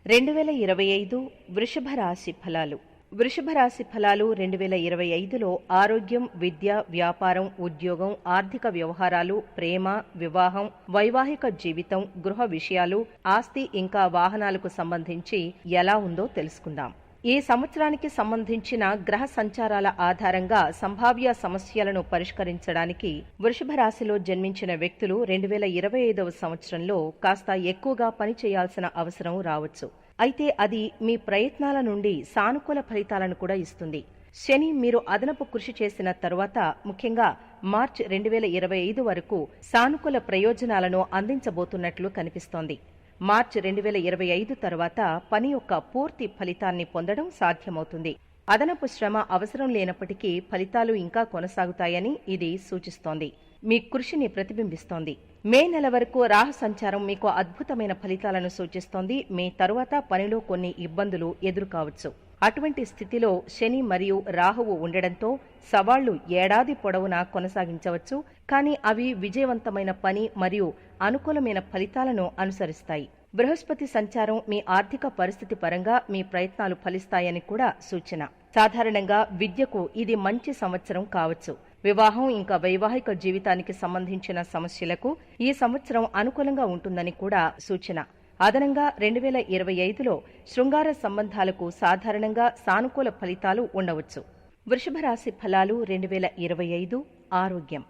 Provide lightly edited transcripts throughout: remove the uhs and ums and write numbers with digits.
2025 వృషభ రాశి ఫలాలు. వృషభ రాశి ఫలాలు 2025లో ఆరోగ్యం, విద్య, వ్యాపారం, ఉద్యోగం, ఆర్థిక వ్యవహారాలు, ప్రేమ, వివాహం, వైవాహిక జీవితం, గృహ విషయాలు, ఆస్తి ఇంకా వాహనాలకు సంబంధించి ఎలా ఉందో తెలుసుకుందాం. ఈ సంవత్సరానికి సంబంధించిన గ్రహ సంచారాల ఆధారంగా సంభావ్య సమస్యలను పరిష్కరించడానికి వృషభ రాశిలో జన్మించిన వ్యక్తులు 2025వ సంవత్సరంలో కాస్త ఎక్కువగా పనిచేయాల్సిన అవసరం రావచ్చు. అయితే అది మీ ప్రయత్నాల నుండి సానుకూల ఫలితాలను కూడా ఇస్తుంది. శని మీరు అదనపు కృషి చేసిన తరువాత ముఖ్యంగా మార్చి 2025 వరకు సానుకూల ప్రయోజనాలను అందించబోతున్నట్లు కనిపిస్తోంది. మార్చి 2025 తర్వాత పని యొక్క పూర్తి ఫలితాన్ని పొందడం సాధ్యమవుతుంది. అదనపు శ్రమ అవసరం లేనప్పటికీ ఫలితాలు ఇంకా కొనసాగుతాయని ఇది సూచిస్తోంది. మీ కృషిని ప్రతిబింబిస్తోంది. మే నెల వరకు రాహు సంచారం మీకు అద్భుతమైన ఫలితాలను సూచిస్తోంది. మే తరువాత పనిలో కొన్ని ఇబ్బందులు ఎదురుకావచ్చు. అటువంటి స్థితిలో శని మరియు రాహువు ఉండడంతో సవాళ్లు ఏడాది పొడవునా కొనసాగించవచ్చు. కానీ అవి విజయవంతమైన పని మరియు అనుకూలమైన ఫలితాలను అనుసరిస్తాయి. బృహస్పతి సంచారం మీ ఆర్థిక పరిస్థితి పరంగా మీ ప్రయత్నాలు ఫలిస్తాయని కూడా సూచన. సాధారణంగా విద్యకు ఇది మంచి సంవత్సరం కావచ్చు. వివాహం ఇంకా వైవాహిక జీవితానికి సంబంధించిన సమస్యలకు ఈ సంవత్సరం అనుకూలంగా ఉంటుందని కూడా సూచన. అదనంగా 2025లో శృంగార సంబంధాలకు సాధారణంగా సానుకూల ఫలితాలు ఉండవచ్చు. వృషభ రాశి ఫలాలు 2025 ఆరోగ్యం.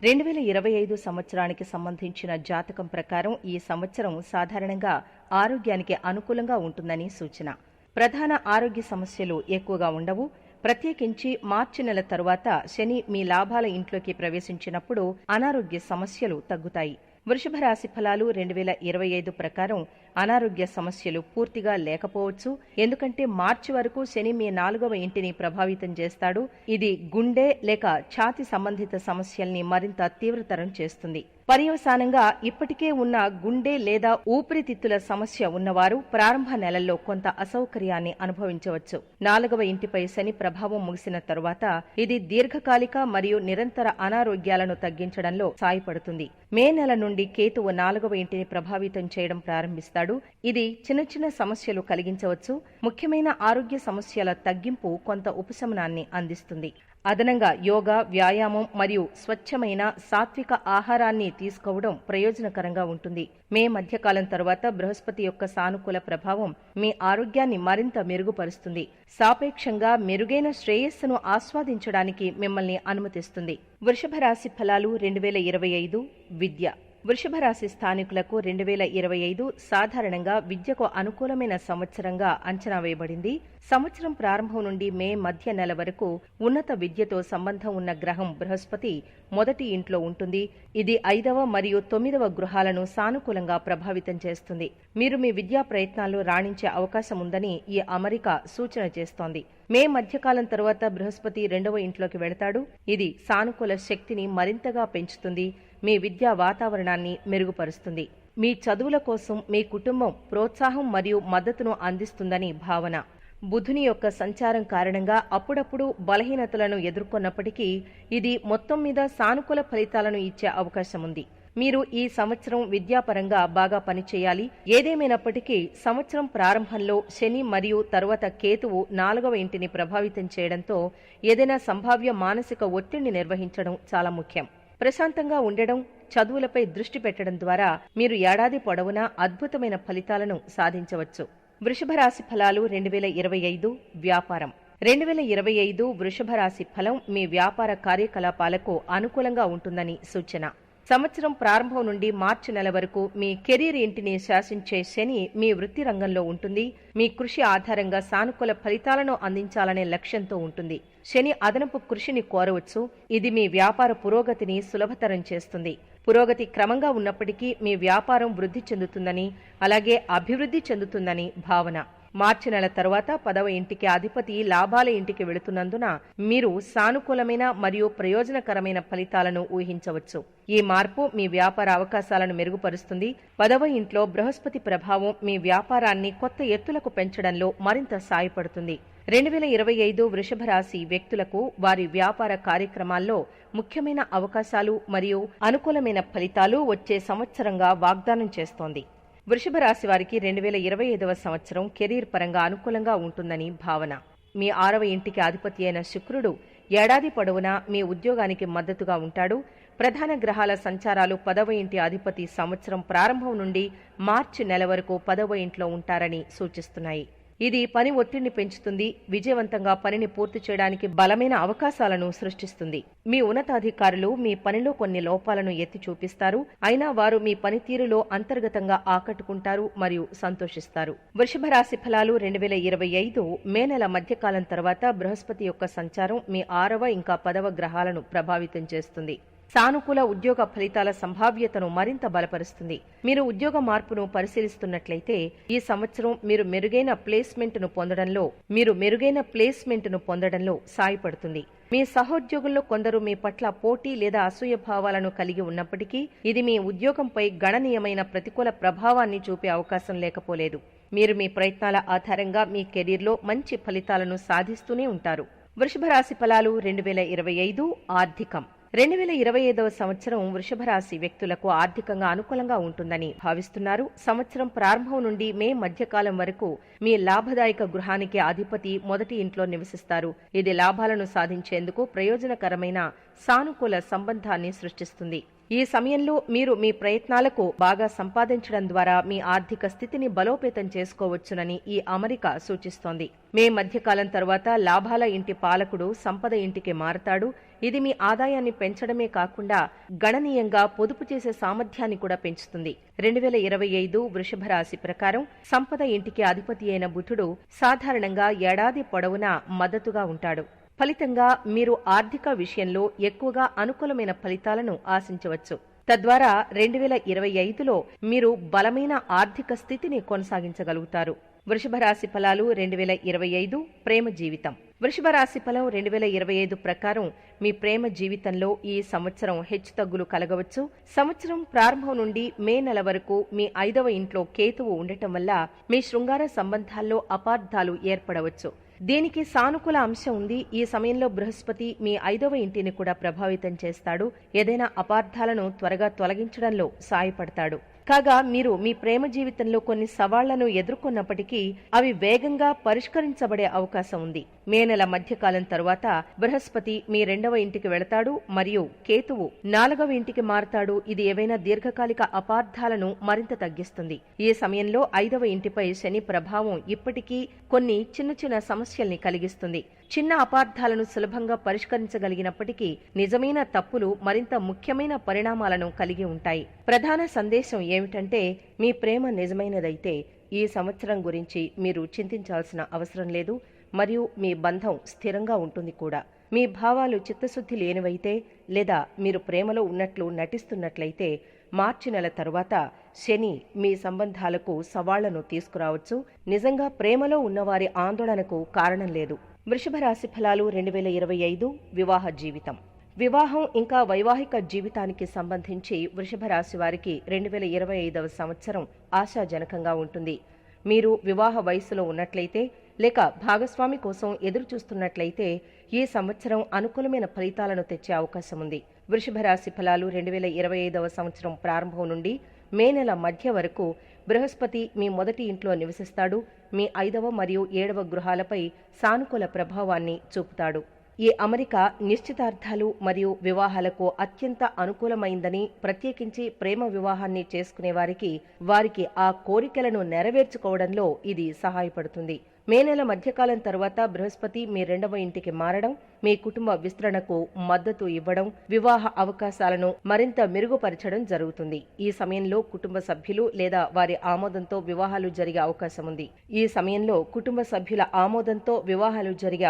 2025 సంవత్సరానికి సంబంధించిన జాతకం ప్రకారం ఈ సంవత్సరం సాధారణంగా ఆరోగ్యానికి అనుకూలంగా ఉంటుందని సూచన. ప్రధాన ఆరోగ్య సమస్యలు ఎక్కువగా ఉండవు. ప్రత్యేకించి మార్చి నెల తరువాత శని మీ లాభాల ఇంట్లోకి ప్రవేశించినప్పుడు అనారోగ్య సమస్యలు తగ్గుతాయి. వృషభ రాశి ఫలాలు 2025 ప్రకారం అనారోగ్య సమస్యలు పూర్తిగా లేకపోవచ్చు. ఎందుకంటే మార్చి వరకు శని మీ 4వ ఇంటిని ప్రభావితం చేస్తాడు. ఇది గుండె లేక ఛాతీ సంబంధిత సమస్యల్ని మరింత తీవ్రతరం చేస్తుంది. పర్యవసానంగా ఇప్పటికే ఉన్న గుండె లేదా ఊపిరితిత్తుల సమస్య ఉన్నవారు ప్రారంభ నెలల్లో కొంత అసౌకర్యాన్ని అనుభవించవచ్చు. 4వ ఇంటిపై శని ప్రభావం ముగిసిన తరువాత ఇది దీర్ఘకాలిక మరియు నిరంతర అనారోగ్యాలను తగ్గించడంలో సాయపడుతుంది. మే నెల నుండి కేతువు 4వ ఇంటిని ప్రభావితం చేయడం ప్రారంభిస్తాడు. ఇది చిన్న చిన్న సమస్యలు కలిగించవచ్చు. ముఖ్యమైన ఆరోగ్య సమస్యల తగ్గింపు కొంత ఉపశమనాన్ని అందిస్తుంది. అదనంగా యోగా, వ్యాయామం మరియు స్వచ్ఛమైన సాత్విక ఆహారాన్ని తీసుకోవడం ప్రయోజనకరంగా ఉంటుంది. మే మధ్యకాలం తరువాత బృహస్పతి యొక్క సానుకూల ప్రభావం మీ ఆరోగ్యాన్ని మరింత మెరుగుపరుస్తుంది. సాపేక్షంగా మెరుగైన శ్రేయస్సును ఆస్వాదించడానికి మిమ్మల్ని అనుమతిస్తుంది. వృషభ రాశి ఫలాలు 2025 విద్య. వృషభ రాశి స్థానికులకు 2025 సాధారణంగా విద్యకు అనుకూలమైన సంవత్సరంగా అంచనా వేయబడింది. సంవత్సరం ప్రారంభం నుండి మే మధ్య నెల వరకు ఉన్నత విద్యతో సంబంధం ఉన్న గ్రహం బృహస్పతి మొదటి ఇంట్లో ఉంటుంది. ఇది 5వ మరియు 9వ గృహాలను సానుకూలంగా ప్రభావితం చేస్తుంది. మీరు మీ విద్యా ప్రయత్నాల్లో రాణించే అవకాశం ఉందని ఈ అమరిక సూచన చేస్తోంది. మే మధ్యకాలం తరువాత బృహస్పతి 2వ ఇంట్లోకి వెళతాడు. ఇది సానుకూల శక్తిని మరింతగా పెంచుతుంది. మీ విద్యా వాతావరణాన్ని మెరుగుపరుస్తుంది. మీ చదువుల కోసం మీ కుటుంబం ప్రోత్సాహం మరియు మద్దతును అందిస్తుందని భావన. బుధుని యొక్క సంచారం కారణంగా అప్పుడప్పుడు బలహీనతలను ఎదుర్కొన్నప్పటికీ ఇది మొత్తం మీద సానుకూల ఫలితాలను ఇచ్చే అవకాశం ఉంది. మీరు ఈ సంవత్సరం విద్యాపరంగా బాగా పనిచేయాలి. ఏదేమైనప్పటికీ సంవత్సరం ప్రారంభంలో శని మరియు తరువాత కేతువు 4వ ఇంటిని ప్రభావితం చేయడంతో ఏదైనా సంభావ్య మానసిక ఒత్తిడిని నిర్వహించడం చాలా ముఖ్యం. ప్రశాంతంగా ఉండడం, చదువులపై దృష్టి పెట్టడం ద్వారా మీరు ఏడాది పొడవునా అద్భుతమైన ఫలితాలను సాధించవచ్చు. వృషభ రాశి ఫలాలు 2025 వ్యాపారం. 2025 వృషభ రాశి ఫలం మీ వ్యాపార కార్యకలాపాలకు అనుకూలంగా ఉంటుందని సూచన. సంవత్సరం ప్రారంభం నుండి మార్చి నెల వరకు మీ కెరీర్ ఇంటిని శాసించే శని మీ వృత్తి రంగంలో ఉంటుంది. మీ కృషి ఆధారంగా సానుకూల ఫలితాలను అందించాలనే లక్ష్యంతో ఉంటుంది. శని అదనపు కృషిని కోరవచ్చు. ఇది మీ వ్యాపార పురోగతిని సులభతరం చేస్తుంది. పురోగతి క్రమంగా ఉన్నప్పటికీ మీ వ్యాపారం వృద్ధి చెందుతుందని, అలాగే అభివృద్ధి చెందుతుందని భావన. మార్చి నెల తరువాత 10వ ఇంటికి అధిపతి లాభాల ఇంటికి వెళుతున్నందున మీరు సానుకూలమైన మరియు ప్రయోజనకరమైన ఫలితాలను ఊహించవచ్చు. ఈ మార్పు మీ వ్యాపార అవకాశాలను మెరుగుపరుస్తుంది. 10వ ఇంట్లో బృహస్పతి ప్రభావం మీ వ్యాపారాన్ని కొత్త ఎత్తులకు పెంచడంలో మరింత సాయపడుతుంది. 2025 వృషభ రాశి వ్యక్తులకు వారి వ్యాపార కార్యక్రమాల్లో ముఖ్యమైన అవకాశాలు మరియు అనుకూలమైన ఫలితాలు వచ్చే సంవత్సరంగా వాగ్దానం చేస్తోంది. వృషభ రాశి వారికి 2025వ సంవత్సరం కెరీర్ పరంగా అనుకూలంగా ఉంటుందని భావన. మీ 6వ ఇంటికి అధిపతి అయిన శుక్రుడు ఏడాది పొడవునా మీ ఉద్యోగానికి మద్దతుగా ఉంటాడు. ప్రధాన గ్రహాల సంచారాలు 10వ ఇంటి అధిపతి సంవత్సరం ప్రారంభం నుండి మార్చి నెల వరకు 10వ ఇంట్లో ఉంటారని సూచిస్తున్నాయి. ఇది పని ఒత్తిడిని పెంచుతుంది. విజయవంతంగా పనిని పూర్తి చేయడానికి బలమైన అవకాశాలను సృష్టిస్తుంది. మీ ఉన్నతాధికారులు మీ పనిలో కొన్ని లోపాలను ఎత్తి చూపిస్తారు. అయినా వారు మీ పనితీరులో అంతర్గతంగా ఆకట్టుకుంటారు మరియు సంతోషిస్తారు. వృషభ రాశి ఫలాలు 2025 మే నెల మధ్యకాలం తర్వాత బృహస్పతి యొక్క సంచారం మీ 6వ ఇంకా 10వ గ్రహాలను ప్రభావితం చేస్తుంది. సానుకూల ఉద్యోగ ఫలితాల సంభావ్యతను మరింత బలపరుస్తుంది. మీరు ఉద్యోగ మార్పును పరిశీలిస్తున్నట్లయితే ఈ సంవత్సరం మీరు మెరుగైన ప్లేస్మెంట్ను పొందడంలో సాయపడుతుంది. మీ సహోద్యోగుల్లో కొందరు మీ పట్ల పోటీ లేదా అసూయ భావాలను కలిగి ఉన్నప్పటికీ ఇది మీ ఉద్యోగంపై గణనీయమైన ప్రతికూల ప్రభావాన్ని చూపే అవకాశం లేకపోలేదు. మీరు మీ ప్రయత్నాల ఆధారంగా మీ కెరీర్లో మంచి ఫలితాలను సాధిస్తూనే ఉంటారు. వృషభ రాశి ఫలాలు 2025 ఆర్థికం. 2025వ సంవత్సరం వృషభ రాశి వ్యక్తులకు ఆర్థికంగా అనుకూలంగా ఉంటుందని భావిస్తున్నారు. సంవత్సరం ప్రారంభం నుండి మే మధ్యకాలం వరకు మీ లాభదాయక గృహానికి అధిపతి మొదటి ఇంట్లో నివసిస్తారు. ఇది లాభాలను సాధించేందుకు ప్రయోజనకరమైన సానుకూల సంబంధాన్ని సృష్టిస్తుంది. ఈ సమయంలో మీరు మీ ప్రయత్నాలకు బాగా సంపాదించడం ద్వారా మీ ఆర్థిక స్థితిని బలోపేతం చేసుకోవచ్చునని ఈ అమరిక సూచిస్తోంది. మే మధ్యకాలం తర్వాత లాభాల ఇంటి పాలకుడు సంపద ఇంటికి మారతాడు. ఇది మీ ఆదాయాన్ని పెంచడమే కాకుండా గణనీయంగా పొదుపు చేసే సామర్థ్యాన్ని కూడా పెంచుతుంది. 2025 వృషభ రాశి ప్రకారం సంపద ఇంటికి అధిపతి అయిన బుధుడు సాధారణంగా ఏడాది పొడవునా మద్దతుగా ఉంటాడు. ఫలితంగా మీరు ఆర్థిక విషయంలో ఎక్కువగా అనుకూలమైన ఫలితాలను ఆశించవచ్చు. తద్వారా 2025లో మీరు బలమైన ఆర్థిక స్థితిని కొనసాగించగలుగుతారు. వృషభ రాశి ఫలాలు 2025 ప్రేమ జీవితం. వృషభ రాశి ఫలం 2025 ప్రకారం మీ ప్రేమ జీవితంలో ఈ సంవత్సరం హెచ్చుతగ్గులు కలగవచ్చు. సంవత్సరం ప్రారంభం నుండి మే నెల వరకు మీ 5వ ఇంట్లో కేతువు ఉండటం వల్ల మీ శృంగార సంబంధాల్లో అపార్థాలు ఏర్పడవచ్చు. దీనికి సానుకూల అంశం ఉంది. ఈ సమయంలో బృహస్పతి మీ 5వ ఇంటిని కూడా ప్రభావితం చేస్తాడు. ఏదైనా అపార్థాలను త్వరగా తొలగించడంలో సాయపడతాడు. కాగా మీరు మీ ప్రేమ జీవితంలో కొన్ని సవాళ్లను ఎదుర్కొన్నప్పటికీ అవి వేగంగా పరిష్కరించబడే అవకాశం ఉంది. మే నెల మధ్యకాలం తరువాత బృహస్పతి మీ 2వ ఇంటికి వెళతాడు మరియు కేతువు 4వ ఇంటికి మారతాడు. ఇది ఏవైనా దీర్ఘకాలిక అపార్థాలను మరింత తగ్గిస్తుంది. ఈ సమయంలో 5వ ఇంటిపై శని ప్రభావం ఇప్పటికీ కొన్ని చిన్న సమస్యల్ని కలిగిస్తుంది. చిన్న అపార్థాలను సులభంగా పరిష్కరించగలిగినప్పటికీ నిజమైన తప్పులు మరింత ముఖ్యమైన పరిణామాలను కలిగి ఉంటాయి. ప్రధాన సందేశం ఏమిటంటే మీ ప్రేమ నిజమైనదైతే ఈ సంవత్సరం గురించి మీరు చింతించాల్సిన అవసరం లేదు మరియు మీ బంధం స్థిరంగా ఉంటుంది కూడా. మీ భావాలు చిత్తశుద్ధి లేనివైతే లేదా మీరు ప్రేమలో ఉన్నట్లు నటిస్తున్నట్లయితే మార్చి నెల తరువాత శని మీ సంబంధాలకు సవాళ్లను తీసుకురావచ్చు. నిజంగా ప్రేమలో ఉన్నవారి ఆందోళనకు కారణం లేదు. వృషభ రాశి ఫలాలు 2025 వివాహ జీవితం. వివాహం ఇంకా వైవాహిక జీవితానికి సంబంధించి వృషభ రాశి వారికి 2025వ సంవత్సరం ఆశాజనకంగా ఉంటుంది. మీరు వివాహ వయసులో ఉన్నట్లయితే లేక భాగస్వామి కోసం ఎదురు చూస్తున్నట్లయితే ఈ సంవత్సరం అనుకూలమైన ఫలితాలను తెచ్చే అవకాశం ఉంది. వృషభ రాశి ఫలాలు 2025వ సంవత్సరం ప్రారంభం నుండి మే నెల మధ్య వరకు బృహస్పతి మీ మొదటి ఇంట్లో నివసిస్తాడు. మీ 5వ మరియు 7వ గృహాలపై సానుకూల ప్రభావాన్ని చూపుతాడు. ఈ అమరిక నిశ్చితార్థాలు మరియు వివాహాలకు అత్యంత అనుకూలమైందని, ప్రత్యేకించి ప్రేమ వివాహాన్ని చేసుకునే వారికి ఆ కోరికలను నెరవేర్చుకోవడంలో ఇది సహాయపడుతుంది. మే నెల మధ్యకాలం తరువాత బృహస్పతి మీ 2వ ఇంటికి మారడం మీ కుటుంబ విస్తరణకు మద్దతు ఇవ్వడం, వివాహ అవకాశాలను మరింత మెరుగుపరచడం జరుగుతుంది. ఈ సమయంలో కుటుంబ సభ్యులు లేదా వారి ఆమోదంతో వివాహాలు జరిగే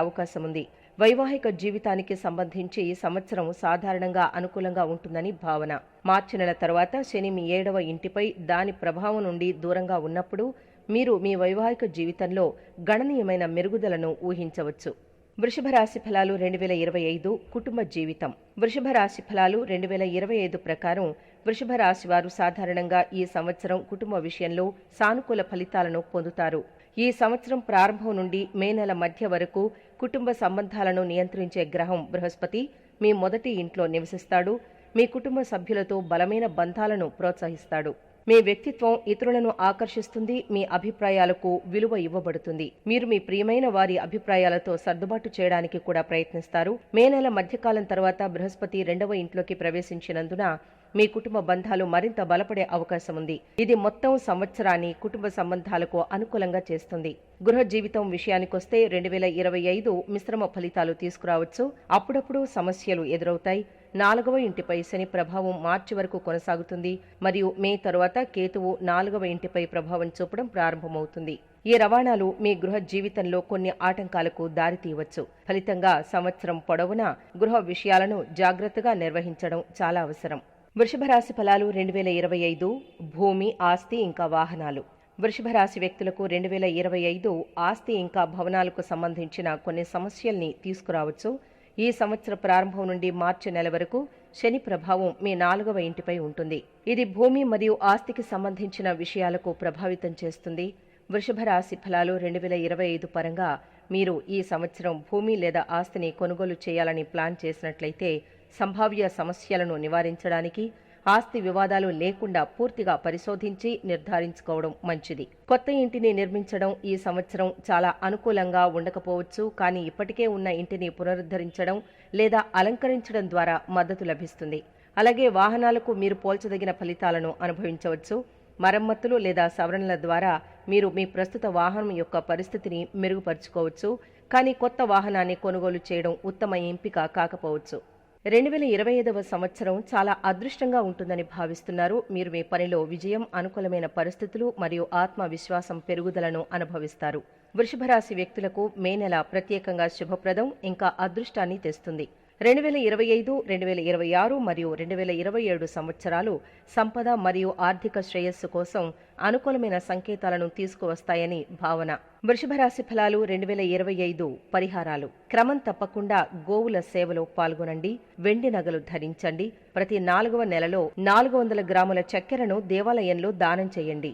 అవకాశం ఉంది. వైవాహిక జీవితానికి సంబంధించి ఈ సంవత్సరం సాధారణంగా అనుకూలంగా ఉంటుందని భావన. మార్చి నెల తర్వాత శని మీ 7వ ఇంటిపై దాని ప్రభావం నుండి దూరంగా ఉన్నప్పుడు మీరు మీ వైవాహిక జీవితంలో గణనీయమైన మెరుగుదలను ఊహించవచ్చు. వృషభ రాశి ఫలాలు 2025 కుటుంబ జీవితం. వృషభ రాశి ఫలాలు 2025 ప్రకారం వృషభ రాశి వారు సాధారణంగా ఈ సంవత్సరం కుటుంబ విషయంలో సానుకూల ఫలితాలను పొందుతారు. ఈ సంవత్సరం ప్రారంభం నుండి మే నెల మధ్య వరకు కుటుంబ సంబంధాలను నియంత్రించే గ్రహం బృహస్పతి మీ మొదటి ఇంట్లో నివసిస్తాడు. మీ కుటుంబ సభ్యులతో బలమైన బంధాలను ప్రోత్సహిస్తాడు. మీ వ్యక్తిత్వం ఇతరులను ఆకర్షిస్తుంది. మీ అభిప్రాయాలకు విలువ ఇవ్వబడుతుంది. మీరు మీ ప్రియమైన వారి అభిప్రాయాలతో సర్దుబాటు చేయడానికి కూడా ప్రయత్నిస్తారు. మే నెల మధ్యకాలం తర్వాత బృహస్పతి 2వ ఇంట్లోకి ప్రవేశించినందున మీ కుటుంబ బంధాలు మరింత బలపడే అవకాశం ఉంది. ఇది మొత్తం సంవత్సరాన్ని కుటుంబ సంబంధాలకు అనుకూలంగా చేస్తుంది. గృహ జీవితం విషయానికొస్తే 2025 మిశ్రమ ఫలితాలు తీసుకురావచ్చు. అప్పుడప్పుడు సమస్యలు ఎదురవుతాయి. 4వ ఇంటిపై శని ప్రభావం మార్చి వరకు కొనసాగుతుంది మరియు మే తరువాత కేతువు 4వ ఇంటిపై ప్రభావం చూపడం ప్రారంభమవుతుంది. ఈ రవాణాలు మీ గృహ జీవితంలో కొన్ని ఆటంకాలకు దారితీయవచ్చు. ఫలితంగా సంవత్సరం పొడవునా గృహ విషయాలను జాగ్రత్తగా నిర్వహించడం చాలా అవసరం. వృషభ రాశి ఫలాలు 2025 భూమి, ఆస్తి ఇంకా వాహనాలు. వృషభ రాశి వ్యక్తులకు 2025 ఆస్తి ఇంకా భవనాలకు సంబంధించిన కొన్ని సమస్యల్ని తీసుకురావచ్చు. ఈ సంవత్సర ప్రారంభం నుండి మార్చి నెల వరకు శని ప్రభావం మీ 4వ ఇంటిపై ఉంటుంది. ఇది భూమి మరియు ఆస్తికి సంబంధించిన విషయాలకు ప్రభావితం చేస్తుంది. వృషభ రాశి ఫలాలు 2025 పరంగా మీరు ఈ సంవత్సరం భూమి లేదా ఆస్తిని కొనుగోలు చేయాలని ప్లాన్ చేసినట్లయితే సంభావ్య సమస్యలను నివారించడానికి ఆస్తి వివాదాలు లేకుండా పూర్తిగా పరిశోధించి నిర్ధారించుకోవడం మంచిది. కొత్త ఇంటిని నిర్మించడం ఈ సంవత్సరం చాలా అనుకూలంగా ఉండకపోవచ్చు, కానీ ఇప్పటికే ఉన్న ఇంటిని పునరుద్ధరించడం లేదా అలంకరించడం ద్వారా మద్దతు లభిస్తుంది. అలాగే వాహనాలకు మీరు పోల్చదగిన ఫలితాలను అనుభవించవచ్చు. మరమ్మతులు లేదా సవరణల ద్వారా మీరు మీ ప్రస్తుత వాహనం యొక్క పరిస్థితిని మెరుగుపరుచుకోవచ్చు, కానీ కొత్త వాహనాన్ని కొనుగోలు చేయడం ఉత్తమ ఎంపిక కాకపోవచ్చు. 2025వ సంవత్సరం చాలా అదృష్టంగా ఉంటుందని భావిస్తున్నారు. మీరు మీ పనిలో విజయం, అనుకూలమైన పరిస్థితులు మరియు ఆత్మవిశ్వాసం పెరుగుదలను అనుభవిస్తారు. వృషభ రాశి వ్యక్తులకు మే నెల ప్రత్యేకంగా శుభప్రదం ఇంకా అదృష్టాన్ని తెస్తుంది. 2025, 2026 మరియు 2027 సంవత్సరాలు సంపద మరియు ఆర్థిక శ్రేయస్సు కోసం అనుకూలమైన సంకేతాలను తీసుకువస్తాయని భావన. వృషభ రాశి ఫలాలు 2025 పరిహారాలు. క్రమం తప్పకుండా గోవుల సేవలో పాల్గొనండి. వెండి నగలు ధరించండి. ప్రతి 4వ నెలలో 400 గ్రాముల చక్కెరను దేవాలయంలో దానం చేయండి.